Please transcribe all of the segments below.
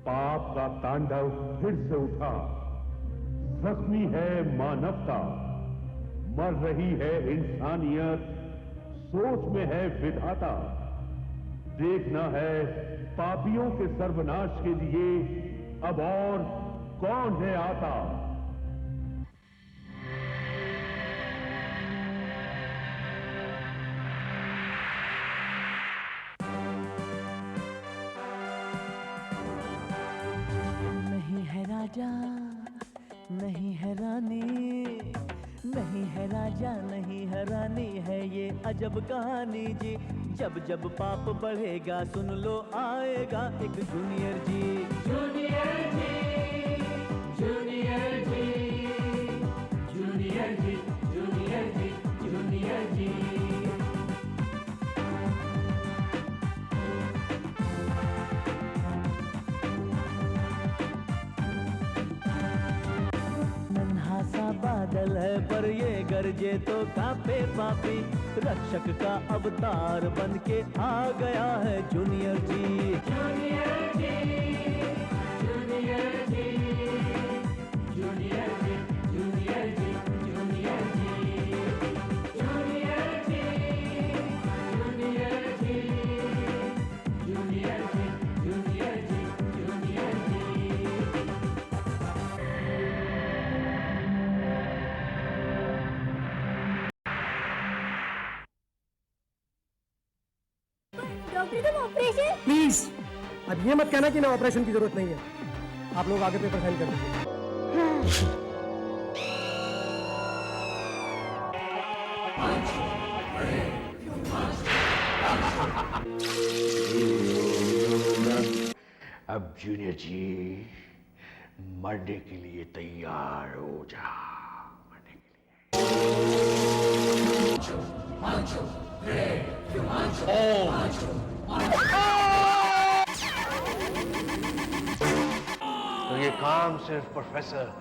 पाप का तांडव फिर से उठा। जख्मी है मानवता, मर रही है इंसानियत, सोच में है विधाता। देखना है पापियों के सर्वनाश के लिए अब और कौन है आता। नहीं है राजा, नहीं है रानी, नहीं है राजा, नहीं है रानी, है ये अजब कहानी जी। जब जब पाप बढ़ेगा सुन लो आएगा एक जूनियर जी। जूनियर जी, जूनियर जी, जूनियर जी, जूनियर जी, जूनियर जी। नन्हा सा बादल है पर ये गरजे तो कांपे पापी। रक्षक का अवतार बन के आ गया है जूनियर जी। जूनियर जी, जूनियर जी, जूनियर जी, जूनियर जी, जूनियर जी, जूनियर जी, जूनियर जी, जूनियर जी, जूनियर जी, जूनियर जी। डॉक्टर साहब ऑपरेशन। प्लीज अब ये मत कहना कि ना ऑपरेशन की जरूरत नहीं है। आप लोग आगे पेपर साइन कर दीजिए। अब जूनियर जी मरने के लिए तैयार हो जा। मरने के तो ये काम सिर्फ प्रोफेसर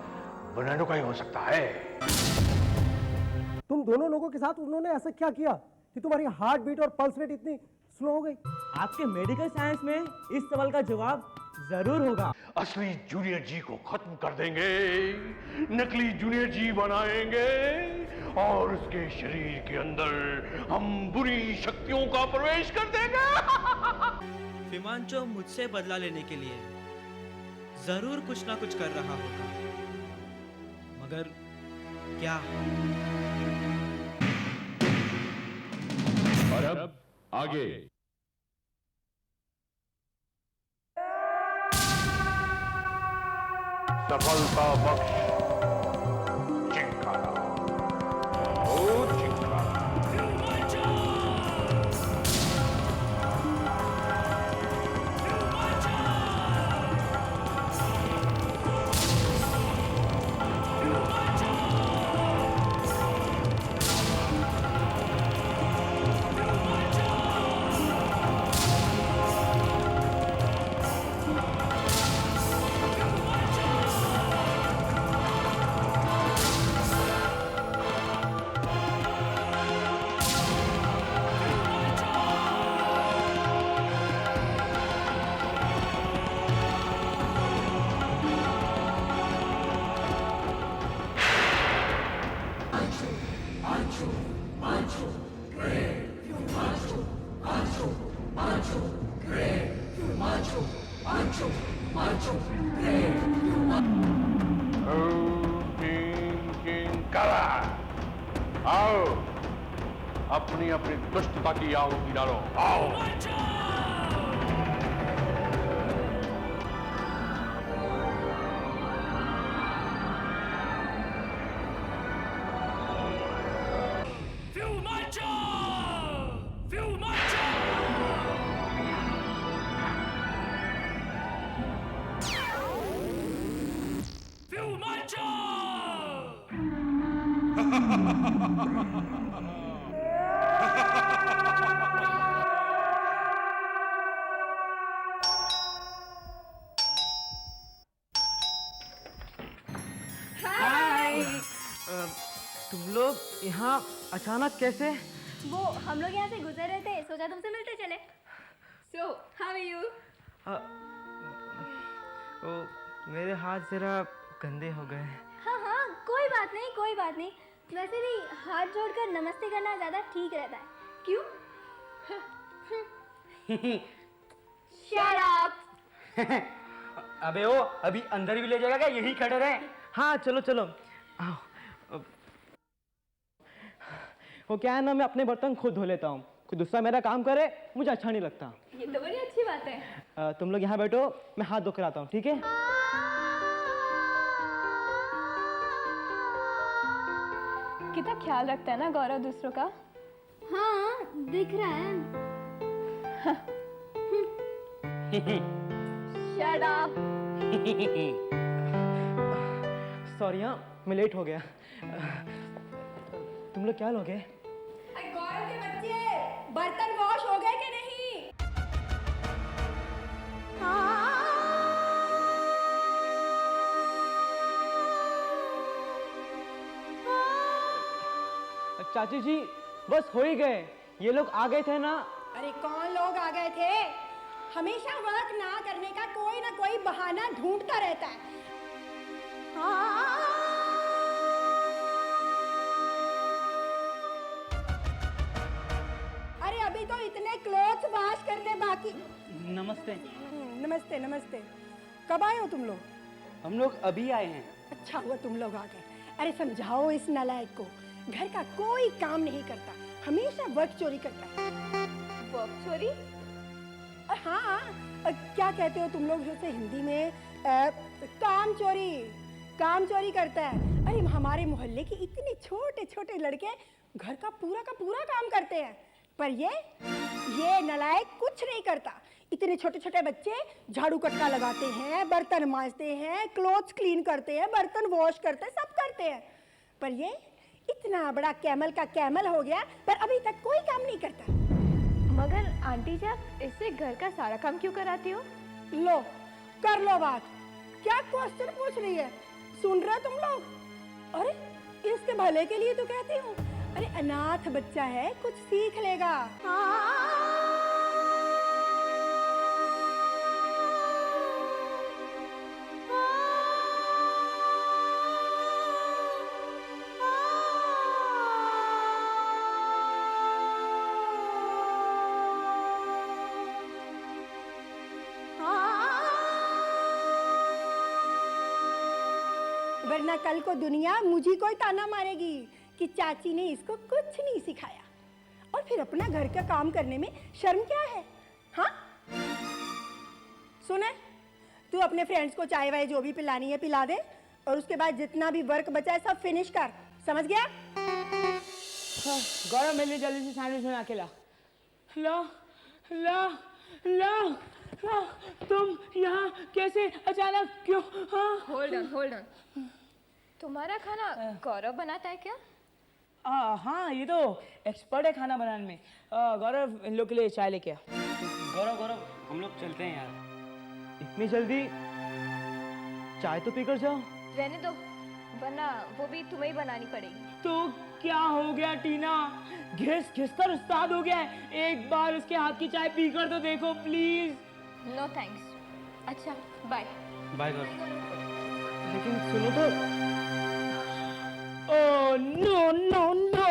बर्नार्डो का ही हो सकता है। तुम दोनों लोगों के साथ उन्होंने ऐसा क्या किया कि तुम्हारी हार्ट बीट और पल्स रेट इतनी स्लो हो गई? आपके मेडिकल साइंस में इस सवाल का जवाब जरूर होगा। असली जूनियर जी को खत्म कर देंगे, नकली जूनियर जी बनाएंगे और उसके शरीर के अंदर हम बुरी शक्तियों का प्रवेश कर देंगे। फिमांचो मुझसे बदला लेने के लिए जरूर कुछ ना कुछ कर रहा होगा, मगर क्या? और अब आगे। सफलता बख्श चिंकारा, ओ चिंकारा। आओ अपनी अपनी दुष्टता की आहुति डालो। आओ तुम लोग यहाँ अचानक कैसे? वो हम लोग यहाँ से गुजर रहे थे, सोचा तुमसे मिलते चले। So, how are you? वो मेरे हाथ जरा गंदे हो गए। हाँ हाँ, कोई बात नहीं, कोई बात नहीं। वैसे भी हाथ जोड़कर नमस्ते करना ज़्यादा ठीक रहता है, क्यों? Shut up! अबे ओ, अभी अंदर भी ले जाएगा क्या? यही खड़े रहे। हाँ चलो चलो आओ। वो क्या है ना, मैं अपने बर्तन खुद धो लेता हूँ, कोई दूसरा मेरा काम करे मुझे अच्छा नहीं लगता। ये तो बड़ी अच्छी बात है। तुम लोग यहाँ बैठो, मैं हाथ धो कर आता हूँ, ठीक है? कितना ख्याल रखता है ना गौरव दूसरों का। हाँ, दिख रहा है। Shut up! सॉरी हाँ, मैं लेट हो गया। तुम लोग क्या लोगे? गौरव के बच्चे, बर्तन वॉश हो गए कि नहीं? चाची जी बस हो ही गए, ये लोग आ गए थे ना। अरे कौन लोग आ गए थे? हमेशा वर्क ना करने का कोई ना कोई बहाना ढूंढता रहता है। अरे अभी तो इतने क्लोथ्स वॉश करने बाकी। नमस्ते। नमस्ते नमस्ते। कब आए हो तुम लोग? हम लोग अभी आए हैं। अच्छा हुआ तुम लोग आ गए। अरे समझाओ इस नालायक को, घर का कोई काम नहीं करता, हमेशा वर्क चोरी करता है। वर्क चोरी? हाँ, क्या कहते हो तुम लोग उसे हिंदी में? काम चोरी। काम चोरी करता है। अरे हमारे मोहल्ले के इतने छोटे छोटे लड़के घर का पूरा काम करते हैं, पर ये नालायक कुछ नहीं करता। इतने छोटे छोटे बच्चे झाड़ू कटका लगाते हैं, बर्तन मांजते हैं, क्लोथ्स क्लीन करते हैं, बर्तन वॉश करते हैं, सब करते हैं, पर ये इतना बड़ा कैमल का कैमल हो गया, पर अभी तक कोई काम नहीं करता। मगर आंटी जी, आप इससे घर का सारा काम क्यों कराती हो? लो, कर लो बात। क्या क्वेश्चन पूछ रही है? सुन रहे तुम लोग? अरे इसके भले के लिए तो कहती हूँ। अरे अनाथ बच्चा है, कुछ सीख लेगा। वरना कल को दुनिया मुझे कोई ताना मारेगी कि चाची ने इसको कुछ नहीं सिखाया। और फिर अपना घर का काम करने में शर्म क्या है? हाँ, सुने, तू अपने फ्रेंड्स को चाय वाय जो भी पिलानी है पिला दे, और उसके बाद जितना भी वर्क बचा है सब फिनिश कर, समझ गया? हाँ, गौरव मेरे लिए जल्दी से सैंडविच बना के ला। ला ला ला ला, तुम यहाँ कैसे अचानक क्यों? हाँ, होल्ड ऑन। तुम्हारा खाना गौरव बनाता है क्या? हाँ, ये तो एक्सपर्ट है खाना बनाने में। गौरव इन लोग के लिए चाय लेके आ। गौरव हम लोग चलते हैं यार। इतनी जल्दी? चाय तो पीकर जाओ। रहने दो, वरना वो भी तुम्हें ही बनानी पड़ेगी। तो क्या हो गया टीना? घिस कर उस्ताद हो गया है। एक बार उसके हाथ की चाय पीकर तो देखो प्लीज। No thanks. अच्छा, बाय। बाय गौरव। लेकिन सुनो तो। ओह नो,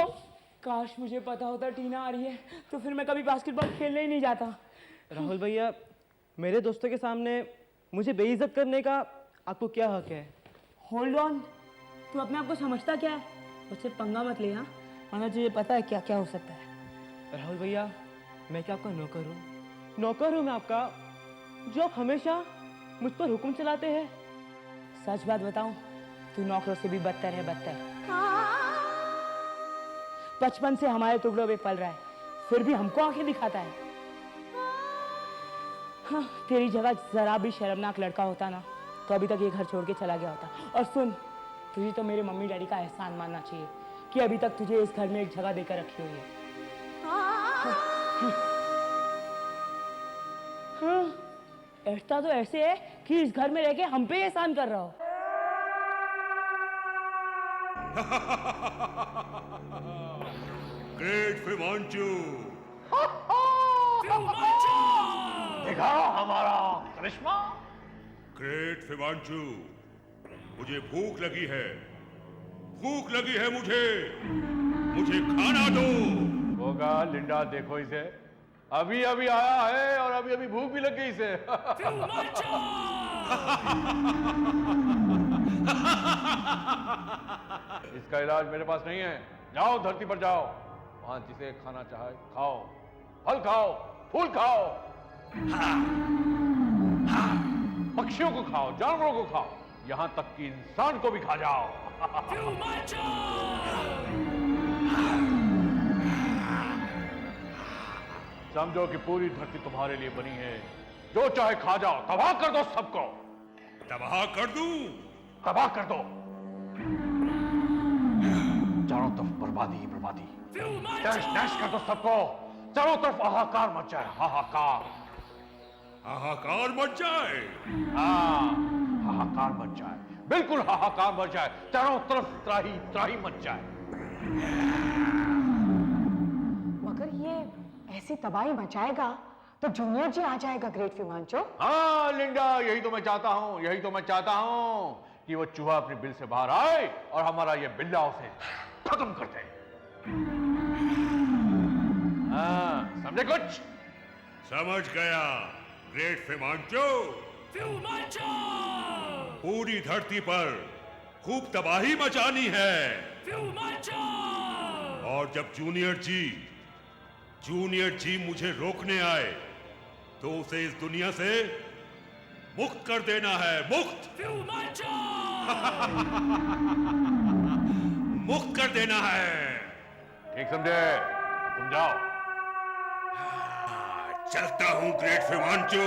काश मुझे पता होता टीना आ रही है, तो फिर मैं कभी बास्केटबॉल खेलने ही नहीं जाता। राहुल भैया, मेरे दोस्तों के सामने मुझे बेइज्जत करने का आपको क्या हक है? होल्ड ऑन, तू अपने आप को समझता क्या है? उससे पंगा मत ले, हाँ, वरना तुझे पता है क्या क्या हो सकता है। राहुल भैया, मैं क्या आपका नौकर हूँ मैं आपका, जो आप हमेशा मुझ पर हुक्म चलाते हैं। सच बात बताऊं, तू नौकरों से भी बदतर है, बदतर। बचपन से हमारे टुकड़ों पे पल रहा है, फिर भी हमको आंखें दिखाता है। हाँ, तेरी जगह जरा भी शर्मनाक लड़का होता ना, तो अभी तक ये घर छोड़ के चला गया होता। और सुन, तुझे तो मेरे मम्मी डैडी का एहसान मानना चाहिए कि अभी तक तुझे इस घर में एक जगह देकर रखी हुई है। हाँ, ऐसा तो ऐसे है कि इस घर में रह के हम पे एहसान कर रहा हो। ग्रेट फिमांचू, देखा हमारा करिश्मा? ग्रेट फिमांचू, मुझे भूख लगी है मुझे खाना दो। होगा लिंडा, देखो इसे, अभी अभी आया है और अभी अभी भूख भी लग गई इसे। इसका इलाज मेरे पास नहीं है। जाओ धरती पर जाओ, वहां जिसे खाना चाहे खाओ, फल खाओ, फूल खाओ, पक्षियों को खाओ, जानवरों को खाओ, यहां तक कि इंसान को भी खा जाओ। समझो कि पूरी धरती तुम्हारे लिए बनी है, जो चाहे खा जाओ, तबाह कर दो सबको। तबाह कर दूं? तबाह कर दो, चारों तरफ बर्बादी ही बर्बादी, तहस नहस कर दो सबको, चारों तरफ हाहाकार मच जाए, हाहाकार मच जाए। हाँ, हाहाकार मच जाए, बिल्कुल हाहाकार मच जाए, चारों तरफ त्राही त्राही मच जाए। मगर ये ऐसी तबाही मचाएगा तो जूनियर जी आ जाएगा ग्रेट फिमांचो। हाँ लिंडा, यही तो मैं चाहता हूँ कि वो चूहा अपने बिल से बाहर आए और हमारा ये बिल्ला उसे खत्म कर दे। हाँ, समझे कुछ? समझ गया ग्रेट फिमांचो। पूरी धरती पर खूब तबाही मचानी है, और जब जूनियर जी मुझे रोकने आए तो उसे इस दुनिया से मुक्त कर देना है, मुक्त कर देना है। ठीक समझे? तुम जाओ। चलता हूं ग्रेट फिमांचो।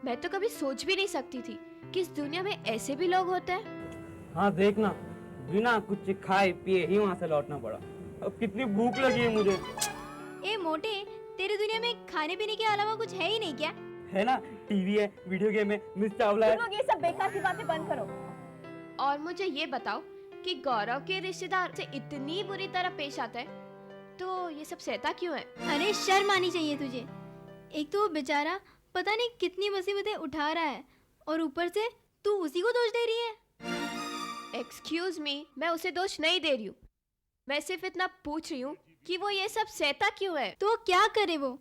मैं तो कभी सोच भी नहीं सकती थी कि इस दुनिया में ऐसे भी लोग होते हैं। हाँ देखना, बिना कुछ खाए पिए ही वहाँ से लौटना पड़ा। अब कितनी भूख लगी है मुझे। ए मोटे, तेरी दुनिया में खाने पीने के अलावा कुछ है ही नहीं क्या? है ना, टीवी है, वीडियो गेम है, मिस चावला है। तुम लोग ये सब बेकार की बातें बंद करो। और मुझे ये बताओ कि गौरव के रिश्तेदार से इतनी बुरी तरह पेश आता है तो ये सब सहता क्यों है? अरे शर्म आनी चाहिए तुझे। एक तो वो बेचारा पता नहीं कितनी मुसीबतें उठा रहा है और ऊपर से तू उसी को दोष दे रही है। एक्सक्यूज मी, मैं उसे दोष नहीं दे रही हूँ। मैं सिर्फ इतना पूछ रही हूँ कि वो ये सब सहता क्यों है। तो क्या करे वो?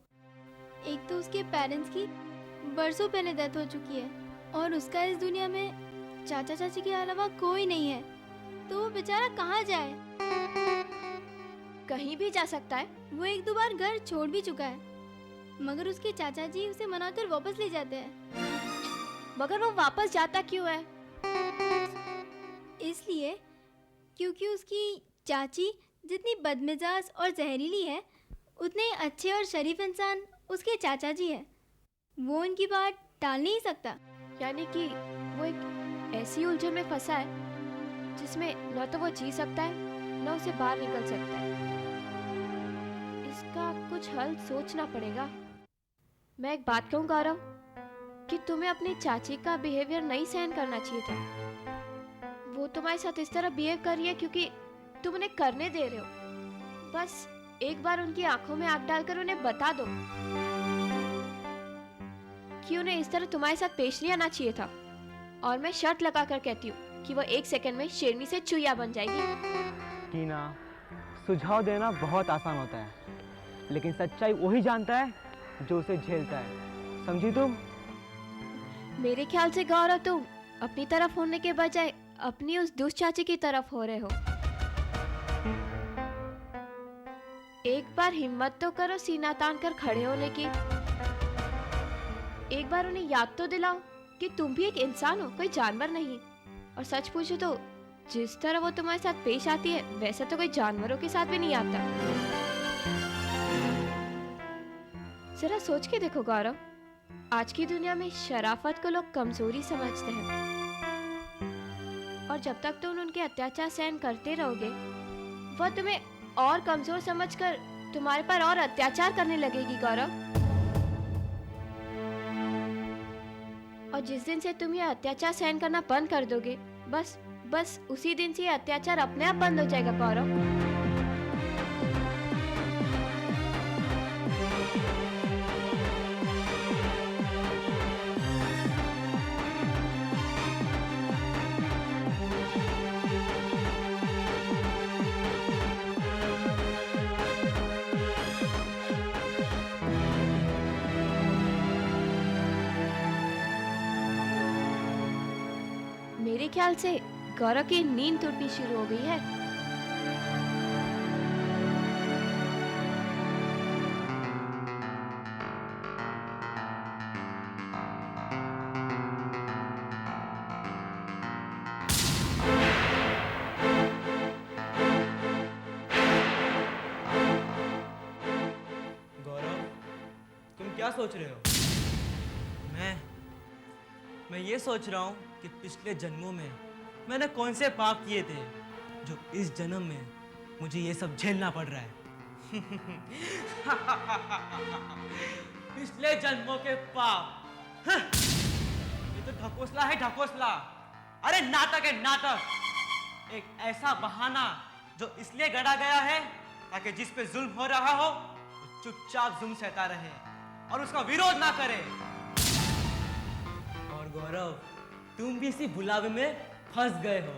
एक तो उसके पेरेंट्स की बरसों पहले डेथ हो चुकी है और उसका इस दुनिया में चाचा चाची के अलावा कोई नहीं है, तो वो बेचारा कहाँ जाए? कहीं भी जा सकता है। वो एक दो बार घर छोड़ भी चुका है, मगर उसके चाचा जी उसे मनाकर वापस ले जाते हैं। मगर वो वापस जाता क्यों है? इसलिए क्योंकि उसकी चाची जितनी बदमिजाज और जहरीली है, उतने अच्छे और शरीफ इंसान उसके चाचा जी है। वो उनकी बात टाल नहीं सकता। यानी कि वो एक ऐसी उलझन में फंसा है जिसमें न तो वो जी सकता है न उसे बाहर निकल सकता है। इसका कुछ हल सोचना पड़ेगा। मैं एक बात कहूँ गौरव, कि तुम्हें अपनी चाची का बिहेवियर नहीं सहन करना चाहिए था। वो तुम्हारे साथ इस तरह बिहेव कर रही है क्योंकि तुम उन्हें करने दे रहे हो। बस एक बार उनकी आंखों में आंख डालकर उन्हें बता दो कि उन्हें इस तरह तुम्हारे साथ पेश नहीं आना चाहिए था। और मैं शर्त लगा कर कहती हूँ कि वो 1 सेकंड में शेरनी से चुईया बन जाएगी। टीना, सुझाव देना बहुत आसान होता है, लेकिन सच्चाई वही जानता है जो उसे झेलता है। समझी तुम? मेरे ख्याल से गौरव तुम अपनी तरफ होने के बजाय अपनी उस दुष्ट चाची की तरफ हो रहे हो। एक बार हिम्मत तो करो सीना तान कर खड़े होने की। एक बार उन्हें याद तो दिलाओ कि तुम भी एक इंसान हो, कोई जानवर नहीं। और सच पूछो तो जिस तरह वो तुम्हारे साथ पेश आती है वैसा तो कोई जानवरों के साथ भी नहीं आता। जरा सोच के देखो गौरव, आज की दुनिया में शराफत को लोग कमजोरी समझते हैं, और जब तक तुम उनके अत्याचार सहन करते रहोगे वो तुम्हें और कमजोर समझकर तुम्हारे पर और अत्याचार करने लगेगी गौरव। और जिस दिन से तुम ये अत्याचार सहन करना बंद कर दोगे, बस बस उसी दिन से ये अत्याचार अपने आप बंद हो जाएगा गौरव। मेरे ख्याल से गौरव की नींद टूटनी शुरू हो गई है। गौरव, तुम क्या सोच रहे हो? मैं ये सोच रहा हूँ कि पिछले जन्मों में मैंने कौन से पाप किए थे जो इस जन्म में मुझे ये सब झेलना पड़ रहा है। पिछले जन्मों के पाप। ये तो ढकोसला है, ढकोसला। अरे नाटक है, नाटक। एक ऐसा बहाना जो इसलिए गढ़ा गया है ताकि जिस पे जुल्म हो रहा हो वो चुपचाप जुल्म सहता रहे और उसका विरोध ना करे। और गौरव, तुम भी इसी बुलावे में फंस गए हो।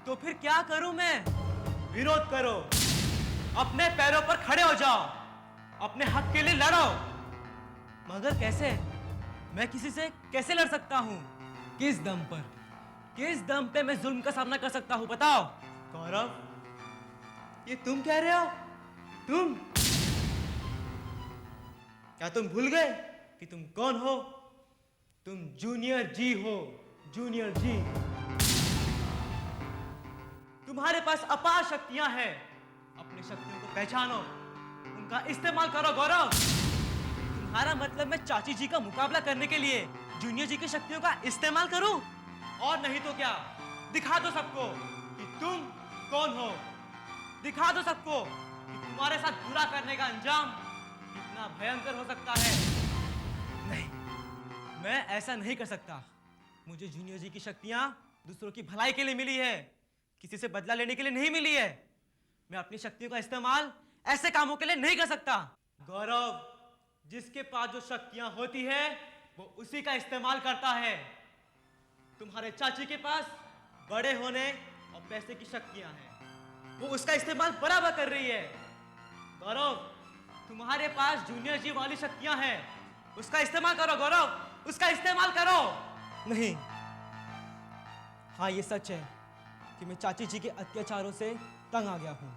तो फिर क्या करूं मैं? विरोध करो, अपने पैरों पर खड़े हो जाओ, अपने हक के लिए लड़ो। मगर कैसे? मैं किसी से कैसे लड़ सकता हूं? किस दम पर? किस दम पे मैं जुल्म का सामना कर सकता हूं? बताओ। गौरव, ये तुम कह रहे हो? तुम? क्या तुम भूल गए कि तुम कौन हो? तुम जूनियर जी हो, जूनियर जी। तुम्हारे पास अपार शक्तियां हैं। अपनी शक्तियों को पहचानो, उनका इस्तेमाल करो। गौरव, तुम्हारा मतलब मैं चाची जी का मुकाबला करने के लिए जूनियर जी की शक्तियों का इस्तेमाल करूं? और नहीं तो क्या? दिखा दो सबको कि तुम कौन हो। दिखा दो सबको कि तुम्हारे साथ बुरा करने का अंजाम कितना भयंकर हो सकता है। नहीं, मैं ऐसा नहीं कर सकता। मुझे जूनियर जी की शक्तियां दूसरों की भलाई के लिए मिली है, किसी से बदला लेने के लिए नहीं मिली है। मैं अपनी शक्तियों का इस्तेमाल ऐसे कामों के लिए नहीं कर सकता। गौरव, जिसके पास जो शक्तियां होती है वो उसी का इस्तेमाल करता है। तुम्हारे चाची के पास बड़े होने और पैसे की शक्तियां हैं, वो उसका इस्तेमाल बराबर कर रही है। गौरव, तुम्हारे पास जूनियर जी वाली शक्तियां हैं, उसका इस्तेमाल करो। गौरव, उसका इस्तेमाल करो। नहीं, हाँ ये सच है कि मैं चाची जी के अत्याचारों से तंग आ गया हूँ।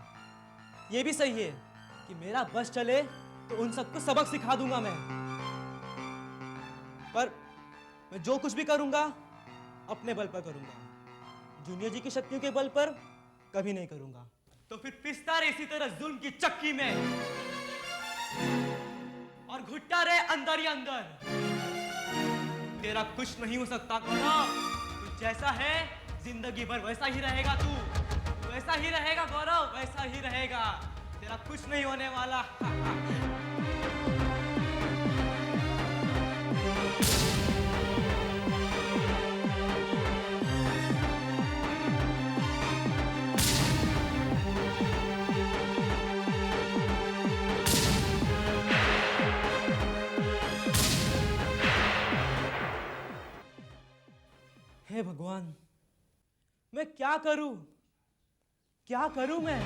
ये भी सही है कि मेरा बस चले तो उन सबको सबक सिखा दूंगा मैं। पर मैं जो कुछ भी करूंगा अपने बल पर करूंगा, जूनियर जी की शक्तियों के बल पर कभी नहीं करूंगा। तो फिर पिसता रहे इसी तरह जुल्म की चक्की में और घुटता रहे अंदर ही अंदर। तेरा कुछ नहीं हो सकता गौरव। तू जैसा है जिंदगी भर वैसा ही रहेगा। तू वैसा ही रहेगा गौरव, वैसा ही रहेगा। तेरा कुछ नहीं होने वाला। हे भगवान, मैं क्या करूं? क्या करूं मैं?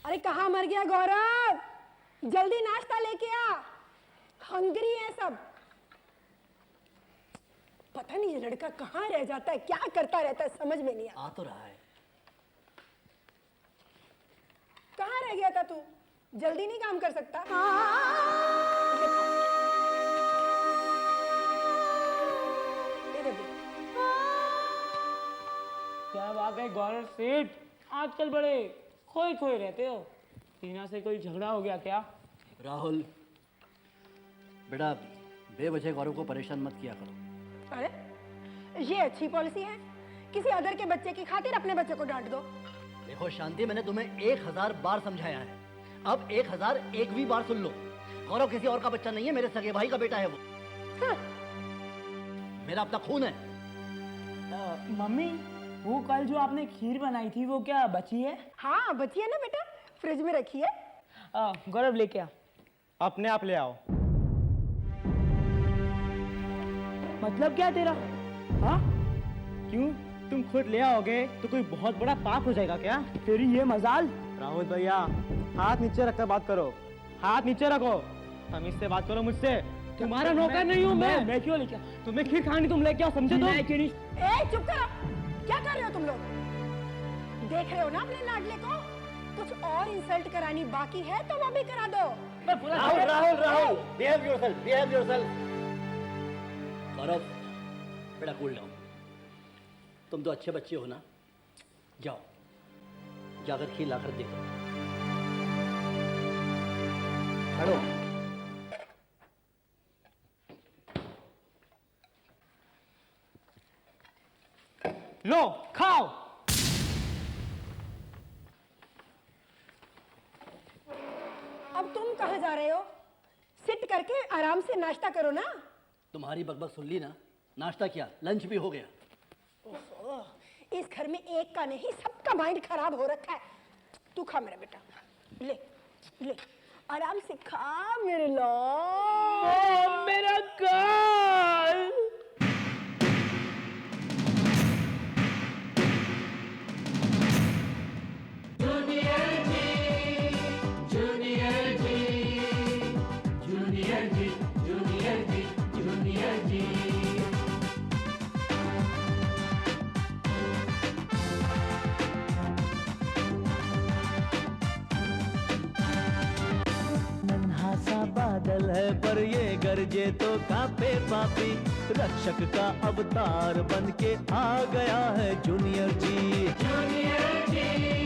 अरे कहाँ मर गया गौरव? जल्दी नाश्ता लेके आ, हंग्री है सब। पता नहीं ये लड़का कहाँ रह जाता है, क्या करता रहता है, समझ में नहीं आता। आ तो रहा है। कहाँ रह गया था तू? जल्दी नहीं काम कर सकता? क्या बात है गौरव सेठ, आजकल बड़े खोए खोए रहते हो। टीना से कोई झगड़ा हो गया क्या? राहुल बेटा, बेवजह गौरव को परेशान मत किया करो। अरे ये अच्छी पॉलिसी है, किसी अदर के बच्चे की खातिर अपने बच्चे को डांट दो। देखो शांति, मैंने तुम्हें 1000 बार समझाया है, अब 1001वीं बार सुन लो। गौरव किसी और का बच्चा नहीं है, मेरे सगे भाई का बेटा है वो। मेरा अपना खून है। मम्मी, वो कल जो आपने खीर बनाई थी वो क्या बची है? हाँ बची है ना बेटा, फ्रिज में रखी है। गौरव लेके आ। अपने आप ले आओ। मतलब क्या तेरा? हाँ? क्यों, तुम खुद ले आओगे तो कोई बहुत बड़ा पाप हो जाएगा क्या? तेरी ये मजाल। राहुल भैया, हाथ नीचे रखकर बात करो। हाथ नीचे रखो। हम इससे बात करो मुझसे। तुम्हारा नौकर नहीं हूँ मैं क्यों लेके? तुम्हें खीर खानी, तुम लेके आओ, समझे? मैं क्यों नहीं? ए चुप करो, क्या कर रहे हो तुम लोग? देख रहे हो ना अपने लाडले को? कुछ और इंसल्ट करानी बाकी है तो वो भी करा दो। Rahul Rahul Rahul, behave yourself, behave yourself. Gaurav बेटा कूल डाउन। तुम तो अच्छे बच्चे हो ना, जाओ जाकर खीर लाकर देखो। खड़ो। लो खाओ। अब तुम कहाँ जा रहे हो? सिट करके आराम से नाश्ता करो ना। तुम्हारी बकबक सुन ली ना, नाश्ता क्या लंच भी हो गया। इस घर में एक का नहीं सबका माइंड खराब हो रखा है। तू खा मेरा बेटा, ले ले आराम से खा मेरे लाल। मेरा गाल। बादल है पर ये गरजे तो कांपे पापी, रक्षक का अवतार बन के आ गया है जूनियर जी। जूनियर जी